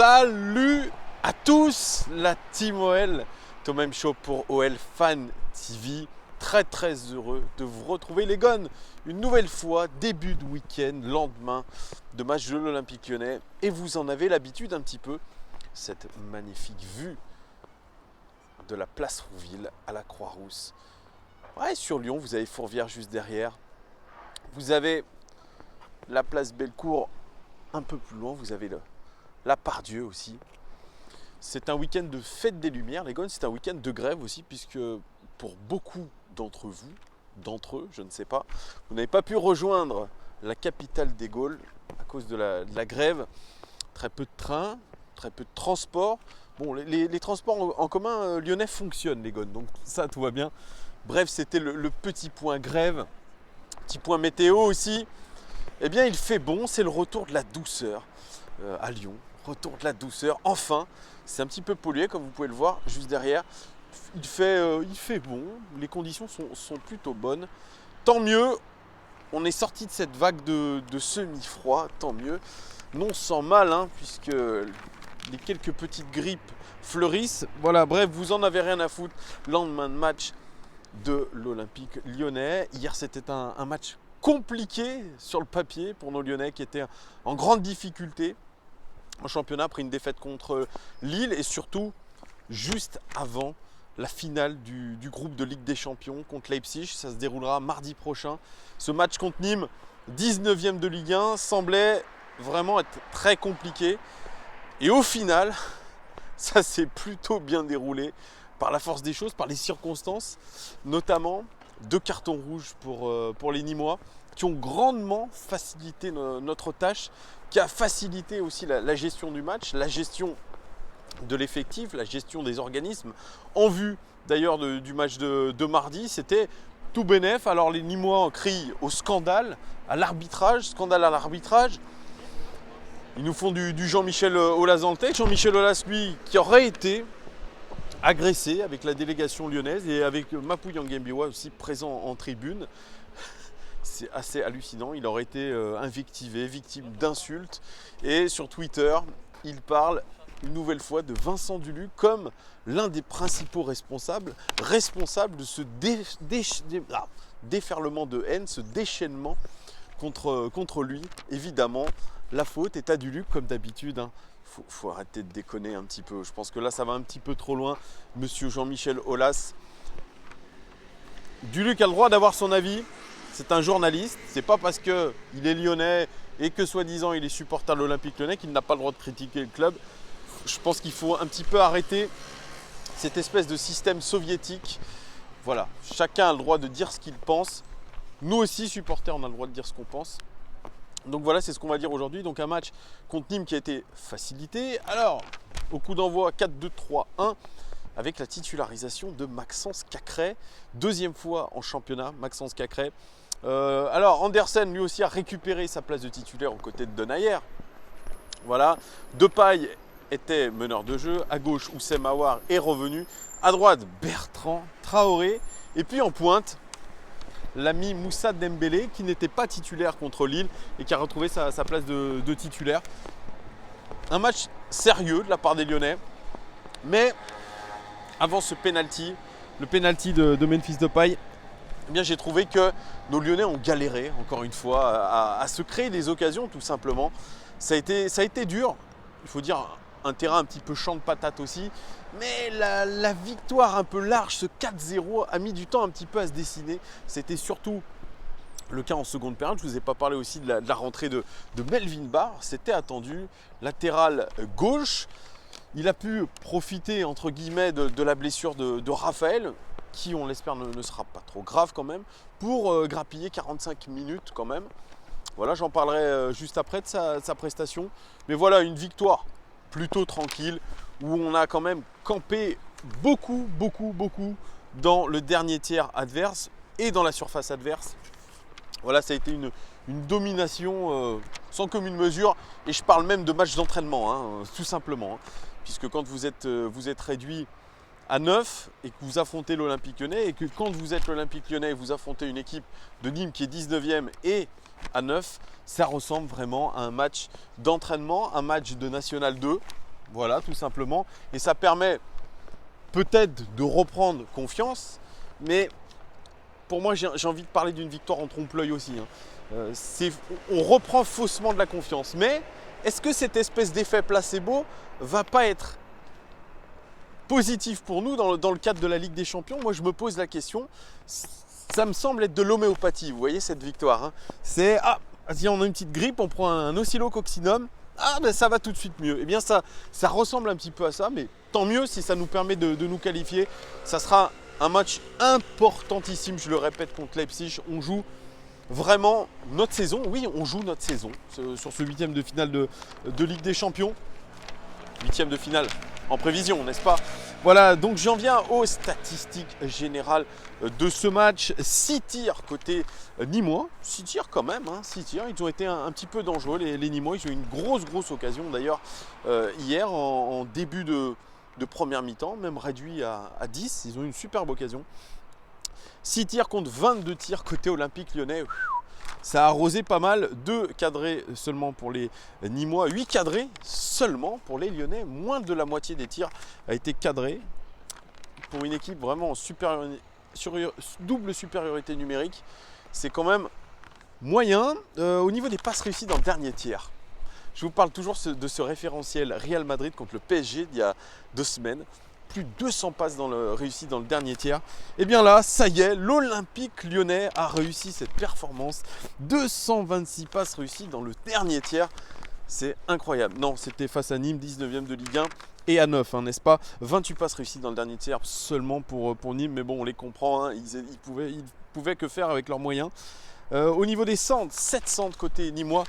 Salut à tous, la Team OL, Thomas Show pour OL Fan TV. Très heureux de vous retrouver les gones une nouvelle fois, début de week-end, lendemain de match de l'Olympique Lyonnais. Et vous en avez l'habitude un petit peu, cette magnifique vue de la place Rouville à la Croix-Rousse. Ouais, sur Lyon, vous avez Fourvière juste derrière. Vous avez la place Bellecour un peu plus loin, vous avez la Pardieu aussi. C'est un week-end de fête des Lumières, les gones, c'est un week-end de grève aussi, puisque pour beaucoup d'entre vous, d'entre eux, je ne sais pas, vous n'avez pas pu rejoindre la capitale des Gaules à cause de la grève. Très peu de trains, très peu de transports. Bon, les transports en commun lyonnais fonctionnent, les gones, donc ça, tout va bien. Bref, c'était le petit point grève. Petit point météo aussi. Eh bien, il fait bon, c'est le retour de la douceur à Lyon. Retour de la douceur, enfin. C'est un petit peu pollué, comme vous pouvez le voir, juste derrière. Il fait bon, les conditions sont plutôt bonnes. Tant mieux, on est sorti de cette vague de semi-froid, tant mieux. Non sans mal, hein, puisque les quelques petites grippes fleurissent. Voilà, bref, vous en avez rien à foutre. Lendemain de match de l'Olympique Lyonnais. Hier, c'était un match compliqué sur le papier pour nos Lyonnais qui étaient en grande difficulté en championnat après une défaite contre Lille et surtout juste avant la finale du groupe de Ligue des Champions contre Leipzig. Ça se déroulera mardi prochain. Ce match contre Nîmes, 19e de Ligue 1, semblait vraiment être très compliqué. Et au final, ça s'est plutôt bien déroulé par la force des choses, par les circonstances, notamment 2 cartons rouges pour les Nîmois qui ont grandement facilité notre tâche, qui a facilité aussi la gestion du match, la gestion de l'effectif, la gestion des organismes. En vue d'ailleurs du match de mardi, c'était tout bénef. Alors les Nîmois crient au scandale, à l'arbitrage, scandale à l'arbitrage. Ils nous font du Jean-Michel Aulas dans le texte. Jean-Michel Aulas, lui, qui aurait été agressé avec la délégation lyonnaise et avec Mapou Yangembiwa aussi présent en tribune. C'est assez hallucinant, il aurait été invectivé, victime d'insultes. Et sur Twitter, il parle une nouvelle fois de Vincent Duluc comme l'un des principaux responsables de ce déferlement de haine, ce déchaînement contre lui. Évidemment, la faute est à Duluc comme d'habitude. Hein. Faut arrêter de déconner un petit peu. Je pense que là, ça va un petit peu trop loin. Monsieur Jean-Michel Aulas. Duluc a le droit d'avoir son avis. C'est un journaliste. C'est pas parce qu'il est lyonnais et que soi-disant il est supporter de l'Olympique Lyonnais qu'il n'a pas le droit de critiquer le club. Je pense qu'il faut un petit peu arrêter cette espèce de système soviétique. Voilà, chacun a le droit de dire ce qu'il pense. Nous aussi, supporters, on a le droit de dire ce qu'on pense. Donc voilà, c'est ce qu'on va dire aujourd'hui. Donc un match contre Nîmes qui a été facilité. Alors, au coup d'envoi 4-2-3-1 avec la titularisation de Maxence Cacré. Deuxième fois en championnat, Maxence Cacré. Alors Andersen lui aussi a récupéré sa place de titulaire aux côtés de Denayer. Voilà, Depay était meneur de jeu. À gauche, Oussem Aouar est revenu. À droite, Bertrand Traoré. Et puis en pointe, l'ami Moussa Dembélé qui n'était pas titulaire contre Lille et qui a retrouvé sa place de titulaire. Un match sérieux de la part des Lyonnais. Mais avant ce penalty, le penalty de Memphis Depay, eh bien, j'ai trouvé que nos Lyonnais ont galéré encore une fois à se créer des occasions tout simplement. Ça a été dur, il faut dire un terrain un petit peu champ de patates aussi. Mais la victoire un peu large, ce 4-0, a mis du temps un petit peu à se dessiner. C'était surtout le cas en seconde période. Je ne vous ai pas parlé aussi de la rentrée de Melvin Barr. C'était attendu. Latéral gauche. Il a pu profiter entre guillemets de la blessure de Raphaël, qui on l'espère ne sera pas trop grave quand même, pour grappiller 45 minutes quand même. Voilà, j'en parlerai juste après de sa prestation. Mais voilà, une victoire plutôt tranquille, où on a quand même campé beaucoup dans le dernier tiers adverse et dans la surface adverse. Voilà, ça a été une domination sans commune mesure. Et je parle même de match d'entraînement, hein, tout simplement. Hein, puisque quand vous êtes réduit à 9 et que vous affrontez l'Olympique Lyonnais, et que quand vous êtes l'Olympique Lyonnais et vous affrontez une équipe de Nîmes qui est 19e et à 9, ça ressemble vraiment à un match d'entraînement, un match de National 2. Voilà, tout simplement. Et ça permet peut-être de reprendre confiance, mais pour moi, j'ai envie de parler d'une victoire en trompe-l'œil aussi. On reprend faussement de la confiance. Mais est-ce que cette espèce d'effet placebo va pas être positif pour nous dans le cadre de la Ligue des Champions? Moi, je me pose la question. Ça me semble être de l'homéopathie, vous voyez, cette victoire. C'est, vas-y, on a une petite grippe, on prend un oscillococcinum. Ben ça va tout de suite mieux. Eh bien, ça ressemble un petit peu à ça, mais tant mieux si ça nous permet de nous qualifier. Ça sera un match importantissime, je le répète, contre Leipzig. On joue vraiment notre saison. Oui, on joue notre saison sur ce 8e de finale de Ligue des Champions. 8e de finale en prévision, n'est-ce pas? Voilà, donc j'en viens aux statistiques générales de ce match. 6 tirs côté Nîmois. 6 tirs quand même, 6 tirs. Ils ont été un petit peu dangereux, les Nîmois. Ils ont eu une grosse occasion d'ailleurs hier en début de première mi-temps, même réduit à 10. Ils ont eu une superbe occasion. 6 tirs contre 22 tirs côté Olympique Lyonnais. Ça a arrosé pas mal, 2 cadrés seulement pour les Nîmois, 8 cadrés seulement pour les Lyonnais. Moins de la moitié des tirs a été cadré pour une équipe vraiment double supériorité numérique. C'est quand même moyen. Au niveau des passes réussies dans le dernier tiers, je vous parle toujours de ce référentiel Real Madrid contre le PSG d'il y a 2 semaines. Plus de 200 passes réussies dans le dernier tiers. Et bien là, ça y est, l'Olympique Lyonnais a réussi cette performance. 226 passes réussies dans le dernier tiers. C'est incroyable. Non, c'était face à Nîmes, 19e de Ligue 1 et à 9, n'est-ce pas? 28 passes réussies dans le dernier tiers seulement pour Nîmes. Mais bon, on les comprend, ils pouvaient que faire avec leurs moyens. Au niveau des centres, 7 centres côté Nîmois,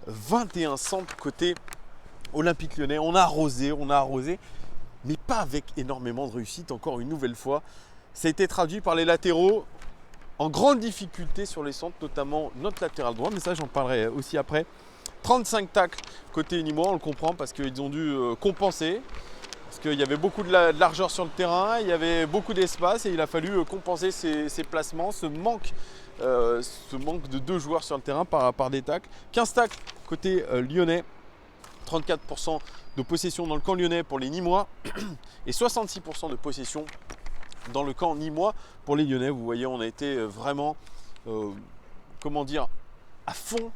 21 centres côté Olympique Lyonnais. On a arrosé. Mais pas avec énormément de réussite, encore une nouvelle fois. Ça a été traduit par les latéraux en grande difficulté sur les centres, notamment notre latéral droit, mais ça j'en parlerai aussi après. 35 tacles côté Nîmois, on le comprend parce qu'ils ont dû compenser, parce qu'il y avait beaucoup de largeur sur le terrain, il y avait beaucoup d'espace et il a fallu compenser ces placements, ce manque de 2 joueurs sur le terrain par des tacles. 15 tacles côté lyonnais. 34% de possession dans le camp lyonnais pour les Nîmois et 66% de possession dans le camp Nîmois pour les Lyonnais. Vous voyez, on a été vraiment, à fond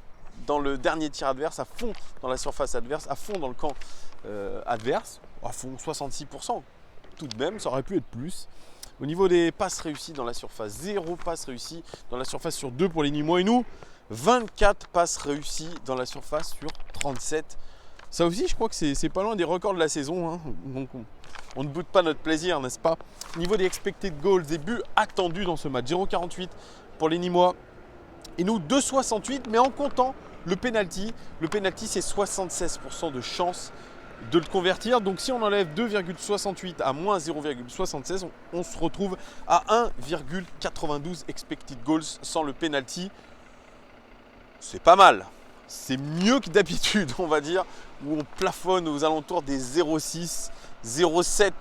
dans le dernier tir adverse, à fond dans la surface adverse, à fond dans le camp adverse, à fond 66%. Tout de même, ça aurait pu être plus. Au niveau des passes réussies dans la surface, 0 passes réussies dans la surface sur 2 pour les Nîmois et nous, 24 passes réussies dans la surface sur 37. Ça aussi, je crois que c'est pas loin des records de la saison. Donc on ne boude pas notre plaisir, n'est-ce pas? Au niveau des expected goals, des buts attendus dans ce match, 0,48 pour les Nîmois. Et nous, 2,68, mais en comptant le penalty. Le penalty, c'est 76% de chance de le convertir. Donc si on enlève 2,68 à moins 0,76, on se retrouve à 1,92 expected goals sans le penalty. C'est pas mal. C'est mieux que d'habitude, on va dire, où on plafonne aux alentours des 0,6, 0,7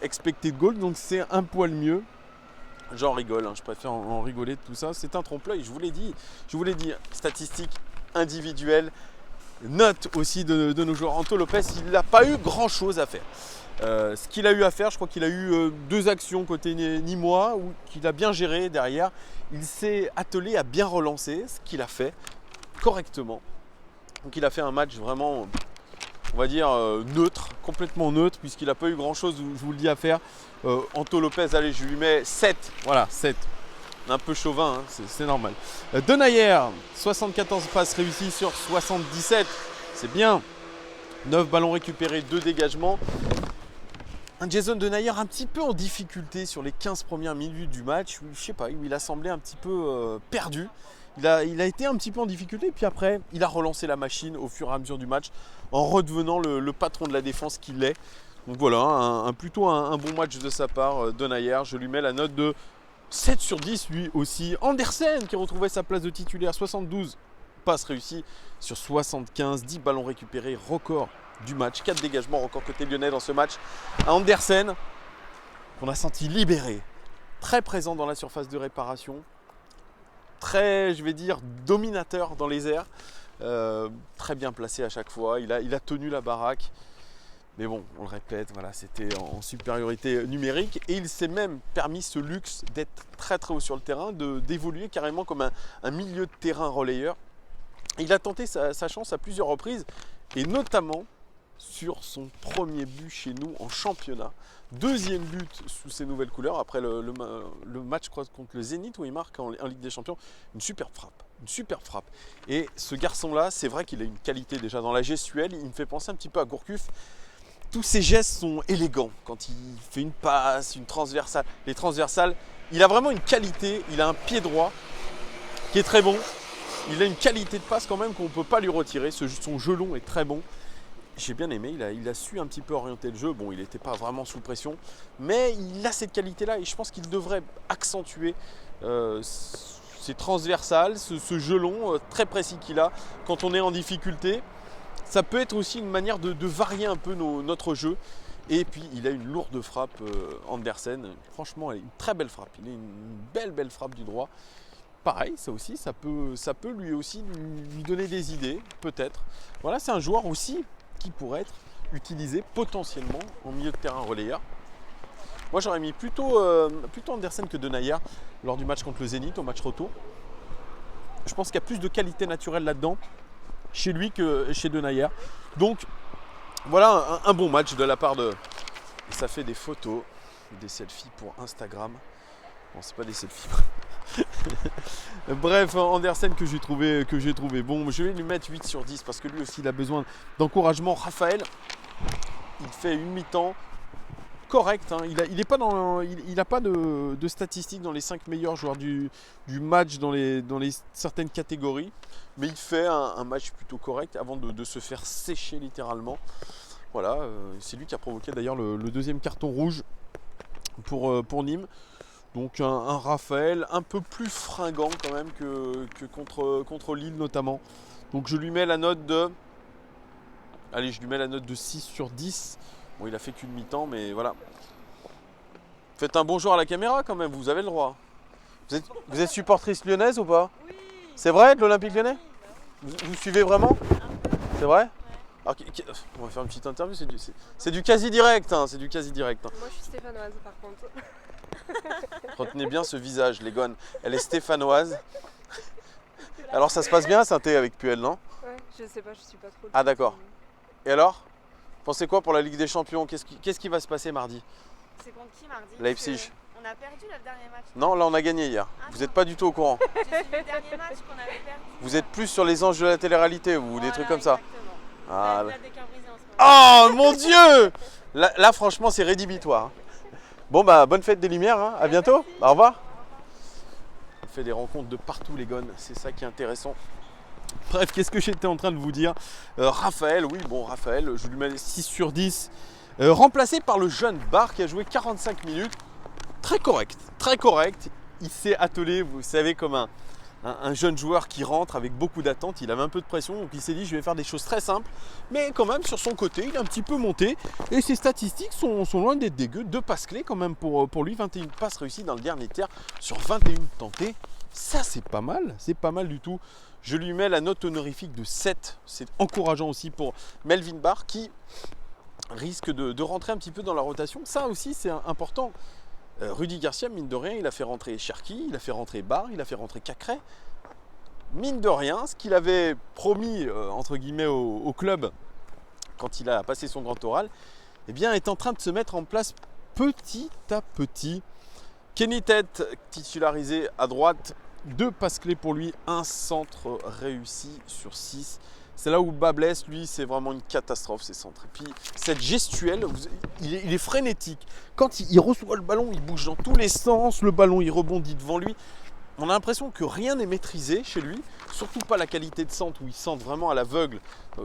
expected goals. Donc c'est un poil mieux. J'en rigole, je préfère en rigoler de tout ça. C'est un trompe-l'œil, je vous l'ai dit. Statistiques individuelles, notes aussi de nos joueurs. Anto Lopez, il n'a pas eu grand-chose à faire. Ce qu'il a eu à faire, je crois qu'il a eu 2 actions côté Nîmois, qu'il a bien géré derrière. Il s'est attelé à bien relancer, ce qu'il a fait correctement. Donc il a fait un match vraiment, on va dire, neutre, complètement neutre, puisqu'il n'a pas eu grand chose, je vous le dis, à faire. Anto Lopez, allez, je lui mets 7. Voilà, 7. Un peu chauvin, c'est normal. Denayer, 74 passes réussies sur 77. C'est bien. 9 ballons récupérés, 2 dégagements. Un Jason Denayer un petit peu en difficulté sur les 15 premières minutes du match. Je sais pas, il a semblé un petit peu perdu. Il a été un petit peu en difficulté, puis après, il a relancé la machine au fur et à mesure du match en redevenant le patron de la défense qu'il est. Donc voilà, plutôt un bon match de sa part, Denayer. Je lui mets la note de 7 sur 10, lui aussi. Andersen qui retrouvait sa place de titulaire, 72 passes réussies sur 75, 10 ballons récupérés, record du match, 4 dégagements, record côté lyonnais dans ce match. Andersen, qu'on a senti libéré, très présent dans la surface de réparation, très, je vais dire, dominateur dans les airs, très bien placé à chaque fois. Il a tenu la baraque. Mais bon, on le répète, voilà, c'était en supériorité numérique. Et il s'est même permis ce luxe d'être très très haut sur le terrain, d'évoluer carrément comme un milieu de terrain relayeur. Il a tenté sa chance à plusieurs reprises, et notamment sur son premier but chez nous en championnat. Deuxième but sous ses nouvelles couleurs, après le match contre le Zénith où il marque en Ligue des Champions. Une superbe frappe. Et ce garçon-là, c'est vrai qu'il a une qualité déjà dans la gestuelle, il me fait penser un petit peu à Gourcuff. Tous ses gestes sont élégants quand il fait une passe, une transversale. Les transversales, il a vraiment une qualité, il a un pied droit qui est très bon. Il a une qualité de passe quand même qu'on ne peut pas lui retirer. Son jeu long est très bon. J'ai bien aimé, il a su un petit peu orienter le jeu. Bon, il n'était pas vraiment sous pression, mais il a cette qualité-là et je pense qu'il devrait accentuer ses transversales, ce jeu long très précis qu'il a quand on est en difficulté. Ça peut être aussi une manière de varier un peu notre jeu. Et puis, il a une lourde frappe, Andersen. Franchement, elle est une très belle frappe. Il a une belle frappe du droit. Pareil, ça aussi, ça peut lui aussi lui donner des idées, peut-être. Voilà, c'est un joueur aussi qui pourrait être utilisé potentiellement en milieu de terrain relayeur. Moi, j'aurais mis plutôt Andersen que Denayer lors du match contre le Zénith, au match retour. Je pense qu'il y a plus de qualité naturelle là-dedans, chez lui que chez Denayer. Donc, voilà un bon match de la part de... Et ça fait des photos, des selfies pour Instagram. Bon, c'est pas des selfies. Bref, Andersen que j'ai trouvé bon. Je vais lui mettre 8 sur 10 parce que lui aussi il a besoin d'encouragement. Raphaël, il fait une mi-temps correcte. Hein. Il n'a pas de statistiques dans les 5 meilleurs joueurs du match dans les certaines catégories. Mais il fait un match plutôt correct avant de se faire sécher littéralement. Voilà, c'est lui qui a provoqué d'ailleurs le deuxième carton rouge pour Nîmes. Donc un Raphaël un peu plus fringant quand même que contre Lille notamment. Donc je lui mets la note de... Allez, je lui mets la note de 6 sur 10. Bon, il a fait qu'une mi-temps, mais voilà. Faites un bonjour à la caméra quand même, vous avez le droit. Vous êtes supportrice lyonnaise ou pas? Oui. C'est vrai, de l'Olympique Lyonnais? Vous suivez vraiment? C'est vrai? Alors, on va faire une petite interview, c'est du quasi direct. Hein, c'est du quasi direct. Hein. Moi je suis stéphanoise par contre. Retenez bien ce visage, les gonnes. Elle est stéphanoise. Alors ça se passe bien Saint-Étienne avec Puel, non? Ouais, je sais pas, je suis pas trop. Ah d'accord. Et alors? Pensez quoi pour la Ligue des Champions? Qu'est-ce qui va se passer mardi? C'est contre qui mardi? Leipzig. On a perdu le dernier match. Non, là on a gagné hier. Vous n'êtes pas du tout au courant. J'ai suivi le dernier match qu'on avait perdu. Vous êtes plus sur les anges de la télé-réalité ou des trucs comme ça. Exactement. Ah, On a décarbrisé en ce moment. oh mon Dieu! Là franchement c'est rédhibitoire. Hein. Bon bah bonne fête des Lumières, hein. À bientôt, au revoir. On fait des rencontres de partout les gonnes, c'est ça qui est intéressant. Bref, qu'est-ce que j'étais en train de vous dire? Raphaël, oui bon Raphaël, je lui mets 6 sur 10. Remplacé par le jeune Barr qui a joué 45 minutes. Très correct, très correct. Il s'est attelé, vous savez, comme un jeune joueur qui rentre avec beaucoup d'attentes. Il avait un peu de pression, donc il s'est dit je vais faire des choses très simples. Mais quand même sur son côté, il a un petit peu monté. Et ses statistiques sont loin d'être dégueu. 2 passes clés quand même pour lui. 21 passes réussies dans le dernier tiers sur 21 tentées. Ça c'est pas mal du tout. Je lui mets la note honorifique de 7. C'est encourageant aussi pour Melvin Barr qui risque de rentrer un petit peu dans la rotation. Ça aussi c'est important. Rudy Garcia, mine de rien, il a fait rentrer Cherki, il a fait rentrer Barr, il a fait rentrer Cacré. Mine de rien, ce qu'il avait promis entre guillemets au club quand il a passé son grand oral, eh bien, est en train de se mettre en place petit à petit. Kenny Tête titularisé à droite, 2 passes clés pour lui, un centre réussi sur 6. C'est là où le bas blesse, lui, c'est vraiment une catastrophe, ces centres. Et puis, cette gestuelle, il est frénétique. Quand il reçoit le ballon, il bouge dans tous les sens, le ballon, il rebondit devant lui. On a l'impression que rien n'est maîtrisé chez lui, surtout pas la qualité de centre où il centre vraiment à l'aveugle.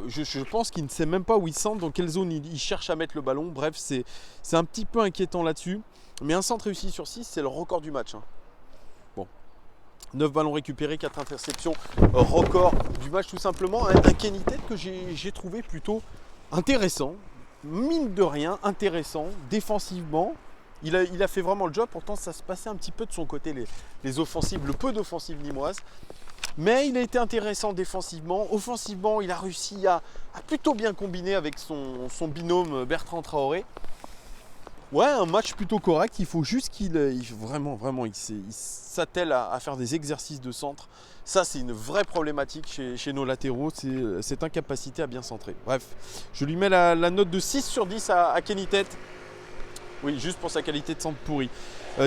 Je pense qu'il ne sait même pas où il centre, dans quelle zone il cherche à mettre le ballon. Bref, c'est un petit peu inquiétant là-dessus. Mais un centre réussi sur 6, c'est le record du match. Hein. Bon. 9 ballons récupérés, 4 interceptions, record du match tout simplement. Un Kenny Tête que j'ai trouvé plutôt intéressant, mine de rien, intéressant, défensivement. Il a fait vraiment le job, pourtant ça se passait un petit peu de son côté, les offensives, le peu d'offensives nîmoises. Mais il a été intéressant défensivement. Offensivement, il a réussi à plutôt bien combiner avec son binôme Bertrand Traoré. Ouais, un match plutôt correct. Il faut juste qu'il s'attelle à faire des exercices de centre. Ça, c'est une vraie problématique chez nos latéraux, c'est cette incapacité à bien centrer. Bref, je lui mets la note de 6 sur 10 à Kenny Tete. Oui, juste pour sa qualité de centre pourri.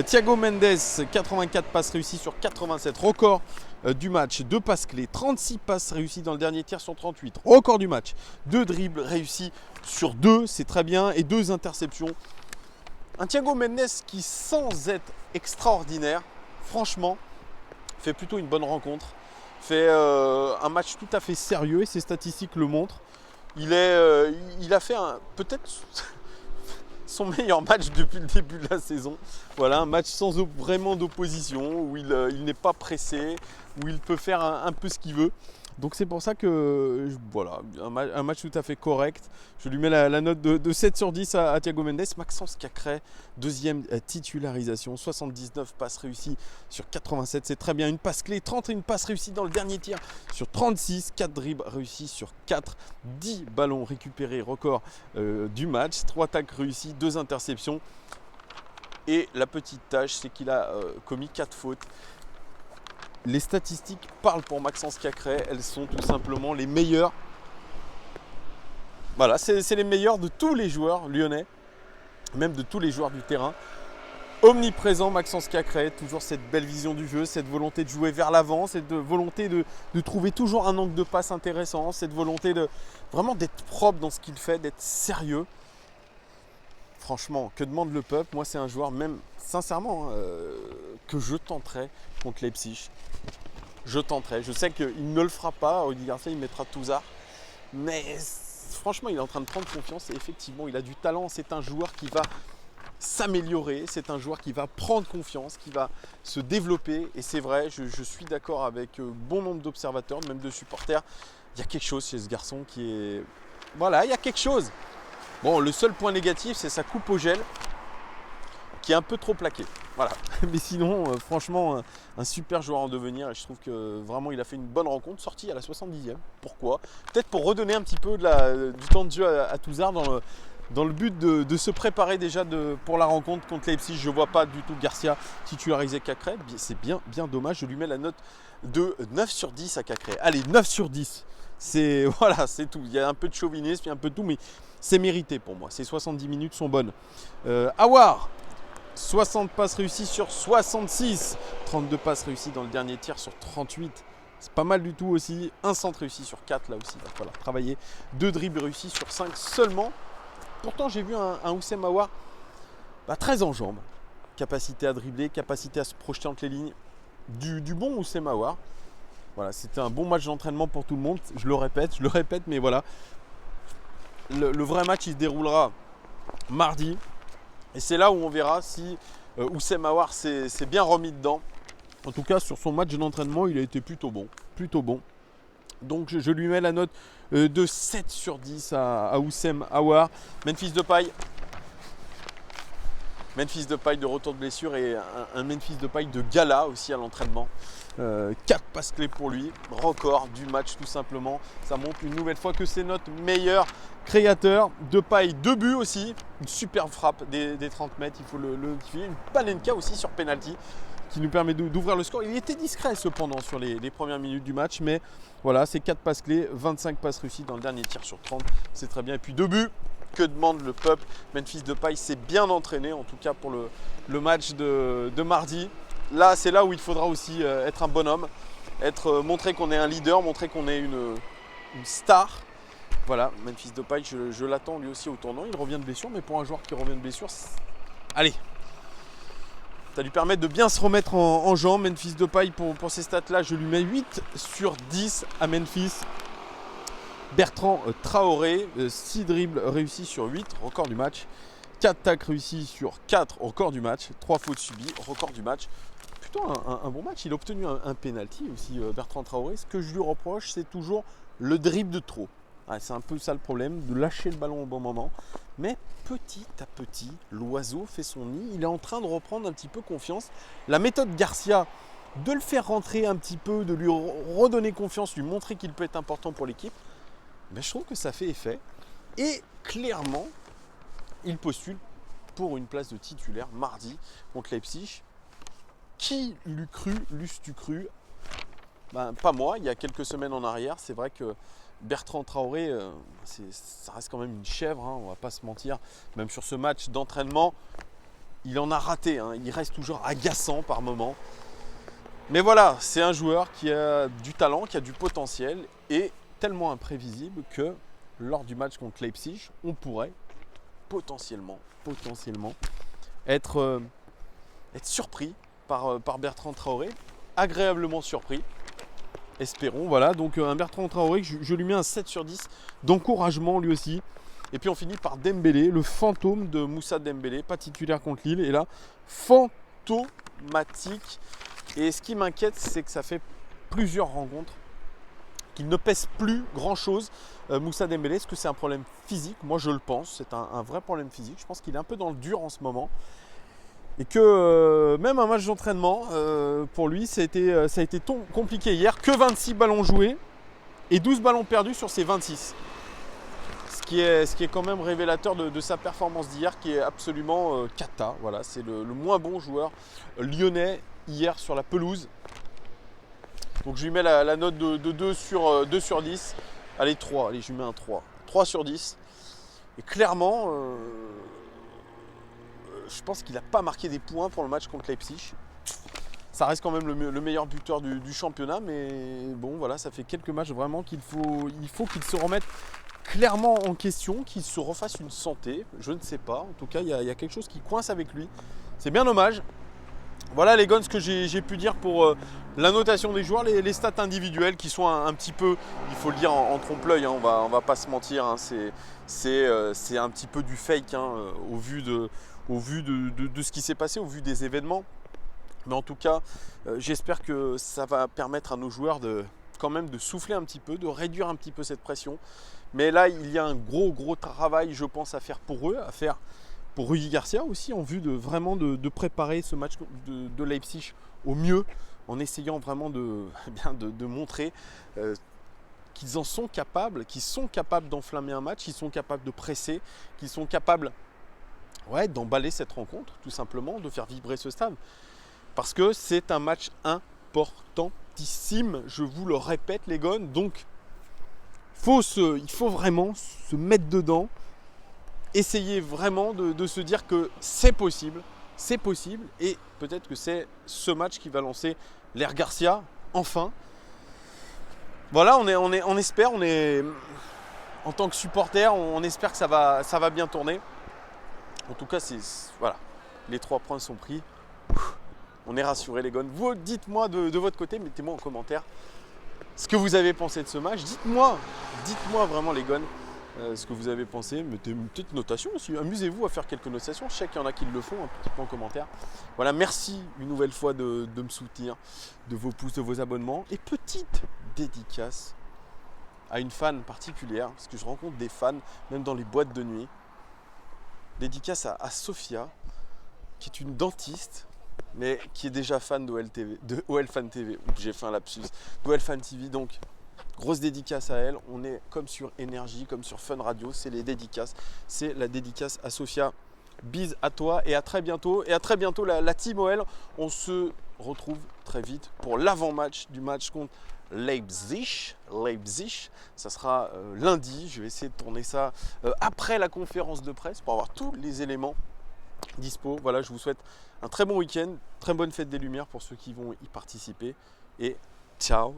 Thiago Mendes, 84 passes réussies sur 87. Record du match, 2 passes clés, 36 passes réussies dans le dernier tiers sur 38. Record du match, 2 dribbles réussis sur 2, c'est très bien, et 2 interceptions. Un Thiago Mendes qui, sans être extraordinaire, franchement, fait plutôt une bonne rencontre. Fait un match tout à fait sérieux et ses statistiques le montrent. Il a fait peut-être son meilleur match depuis le début de la saison. Voilà, un match sans vraiment d'opposition, où il n'est pas pressé, où il peut faire un peu ce qu'il veut. Donc c'est pour ça que, voilà, un match tout à fait correct. Je lui mets la note de 7 sur 10 à Thiago Mendes. Maxence Cacré, deuxième titularisation, 79 passes réussies sur 87, c'est très bien. Une passe clé, 31 passes réussies dans le dernier tir sur 36, 4 dribbles réussis sur 4, 10 ballons récupérés, record du match, 3 tacles réussis, 2 interceptions. Et la petite tâche, c'est qu'il a commis 4 fautes. Les statistiques parlent pour Maxence Cacré, elles sont tout simplement les meilleures. Voilà, c'est les meilleures de tous les joueurs lyonnais, même de tous les joueurs du terrain. Omniprésent Maxence Cacré, toujours cette belle vision du jeu, cette volonté de jouer vers l'avant, cette volonté de trouver toujours un angle de passe intéressant, cette volonté vraiment d'être propre dans ce qu'il fait, d'être sérieux. Franchement, que demande le peuple? Moi, c'est un joueur, même sincèrement, que je tenterai contre Leipzig. Je tenterai. Je sais qu'il ne le fera pas. Rudy Garcia, il mettra Touzard. Mais franchement, il est en train de prendre confiance. Et effectivement, il a du talent. C'est un joueur qui va s'améliorer. C'est un joueur qui va prendre confiance, qui va se développer. Et c'est vrai, je suis d'accord avec bon nombre d'observateurs, même de supporters. Il y a quelque chose chez ce garçon qui est... Voilà, il y a quelque chose. Bon, le seul point négatif, c'est sa coupe au gel qui est un peu trop plaquée. Voilà. Mais sinon, franchement, un super joueur en devenir. Et je trouve que vraiment, il a fait une bonne rencontre. Sorti à la 70e. Pourquoi? Peut-être pour redonner un petit peu du temps de jeu à Touzard dans le but de se préparer déjà pour la rencontre contre Leipzig. Je ne vois pas du tout Garcia titulariser Cacré. C'est bien dommage. Je lui mets la note de 9 sur 10 à Cacré. Allez, 9 sur 10. Voilà, c'est tout. Il y a un peu de chauvinisme, il y a un peu de tout, mais c'est mérité pour moi. Ces 70 minutes sont bonnes. Aouar, 60 passes réussies sur 66. 32 passes réussies dans le dernier tir sur 38. C'est pas mal du tout aussi. Un centre réussi sur 4, là aussi, il va falloir travailler. 2 dribbles réussis sur 5 seulement. Pourtant, j'ai vu un Houssem Aouar très en jambes. Capacité à dribbler, capacité à se projeter entre les lignes. Du bon Houssem Aouar. Voilà, c'était un bon match d'entraînement pour tout le monde. Je le répète, mais voilà. Le vrai match, il se déroulera mardi. Et c'est là où on verra si Houssem Aouar s'est bien remis dedans. En tout cas, sur son match d'entraînement, il a été plutôt bon. Donc, je lui mets la note de 7 sur 10 à Houssem Aouar. Memphis Depay. Memphis Depay de retour de blessure et un Memphis Depay de gala aussi à l'entraînement. 4 passes clés pour lui, record du match tout simplement. Ça montre une nouvelle fois que c'est notre meilleur créateur. Depay, 2 buts aussi, une superbe frappe des 30 mètres, il faut le notifier. Une Panenka aussi sur penalty qui nous permet d'ouvrir le score. Il était discret cependant sur les premières minutes du match, mais voilà, c'est 4 passes clés, 25 passes réussies dans le dernier tir sur 30, c'est très bien. Et puis 2 buts. Que demande le peuple? Memphis Depay s'est bien entraîné, en tout cas pour le match de mardi. Là, c'est là où il faudra aussi être un bonhomme, montrer qu'on est un leader, montrer qu'on est une star. Voilà, Memphis Depay, je l'attends lui aussi au tournant. Il revient de blessure, mais pour un joueur qui revient de blessure, allez, ça lui permet de bien se remettre en jambes. Memphis Depay, pour ces stats-là, je lui mets 8 sur 10 à Memphis. Bertrand Traoré, 6 dribbles réussis sur 8, record du match. 4 tacles réussis sur 4, record du match. 3 fautes subies, record du match. Plutôt un bon match. Il a obtenu un penalty aussi, Bertrand Traoré. Ce que je lui reproche, c'est toujours le dribble de trop. C'est un peu ça le problème, de lâcher le ballon au bon moment. Mais petit à petit, l'oiseau fait son nid. Il est en train de reprendre un petit peu confiance. La méthode Garcia de le faire rentrer un petit peu, de lui redonner confiance, lui montrer qu'il peut être important pour l'équipe, ben, je trouve que ça fait effet. Et clairement, il postule pour une place de titulaire mardi contre Leipzig. Qui l'eût cru, l'eût-tu cru? Ben, pas moi, il y a quelques semaines en arrière, c'est vrai que Bertrand Traoré, ça reste quand même une chèvre, hein, on ne va pas se mentir. Même sur ce match d'entraînement, il en a raté, hein, il reste toujours agaçant par moments. Mais voilà, c'est un joueur qui a du talent, qui a du potentiel et tellement imprévisible que lors du match contre Leipzig, on pourrait potentiellement être surpris par Bertrand Traoré, agréablement surpris. Espérons, voilà, donc un Bertrand Traoré, je lui mets un 7 sur 10 d'encouragement lui aussi. Et puis on finit par Dembélé, le fantôme de Moussa Dembélé, pas titulaire contre Lille, et là, fantomatique. Et ce qui m'inquiète, c'est que ça fait plusieurs rencontres qu'il ne pèse plus grand-chose. Moussa Dembélé, est-ce que c'est un problème physique? Moi je le pense, c'est un vrai problème physique. Je pense qu'il est un peu dans le dur en ce moment. Et que même un match d'entraînement, pour lui, ça a été compliqué hier. Que 26 ballons joués et 12 ballons perdus sur ces 26. Ce qui est quand même révélateur de sa performance d'hier, qui est absolument cata. Voilà, c'est le moins bon joueur lyonnais hier sur la pelouse. Donc je lui mets la note de 2 sur 10. Allez, 3. Allez, je lui mets un 3. 3 sur 10. Et clairement... je pense qu'il n'a pas marqué des points pour le match contre Leipzig. Ça reste quand même le meilleur buteur du championnat, mais bon voilà, ça fait quelques matchs vraiment qu'il faut qu'il se remette clairement en question, qu'il se refasse une santé. Je ne sais pas, en tout cas il y a quelque chose qui coince avec lui. C'est bien dommage. Voilà les gars, ce que j'ai pu dire pour la notation des joueurs, les stats individuelles qui sont un petit peu, il faut le dire en trompe-l'œil, hein, on va pas se mentir, hein, c'est un petit peu du fake hein, au vu de ce qui s'est passé, au vu des événements. Mais en tout cas, j'espère que ça va permettre à nos joueurs quand même de souffler un petit peu, de réduire un petit peu cette pression. Mais là, il y a un gros travail, je pense, à faire pour eux, à faire pour Rudi Garcia aussi, en vue de préparer ce match de Leipzig au mieux, en essayant vraiment de montrer qu'ils en sont capables, qu'ils sont capables d'enflammer un match, qu'ils sont capables de presser, qu'ils sont capables d'emballer cette rencontre, tout simplement, de faire vibrer ce stade. Parce que c'est un match importantissime, je vous le répète les gars. Donc, il faut vraiment se mettre dedans, essayer vraiment de se dire que c'est possible, et peut-être que c'est ce match qui va lancer l'ère Garcia, enfin. Voilà, on espère, en tant que supporter, on espère que ça va bien tourner. En tout cas, voilà, les 3 points sont pris. On est rassurés les gars. Vous, dites-moi de votre côté, mettez-moi en commentaire ce que vous avez pensé de ce match. Dites-moi vraiment les gars ce que vous avez pensé. Mettez une petite notation aussi. Amusez-vous à faire quelques notations. Je sais qu'il y en a qui le font, un petit peu en commentaire. Voilà, merci une nouvelle fois de me soutenir, de vos pouces, de vos abonnements. Et petite dédicace à une fan particulière, parce que je rencontre des fans, même dans les boîtes de nuit. Dédicace à Sophia, qui est une dentiste, mais qui est déjà fan de OL Fan TV. J'ai fait un lapsus. d'OL Fan TV, donc grosse dédicace à elle. On est comme sur Énergie, comme sur Fun Radio, c'est les dédicaces. C'est la dédicace à Sophia. Bise à toi et à très bientôt. Et à très bientôt la team OL. On se retrouve très vite pour l'avant-match du match contre Leipzig. Ça sera lundi. Je vais essayer de tourner ça après la conférence de presse pour avoir tous les éléments dispo. Voilà, je vous souhaite un très bon week-end, très bonne fête des Lumières pour ceux qui vont y participer. Et ciao.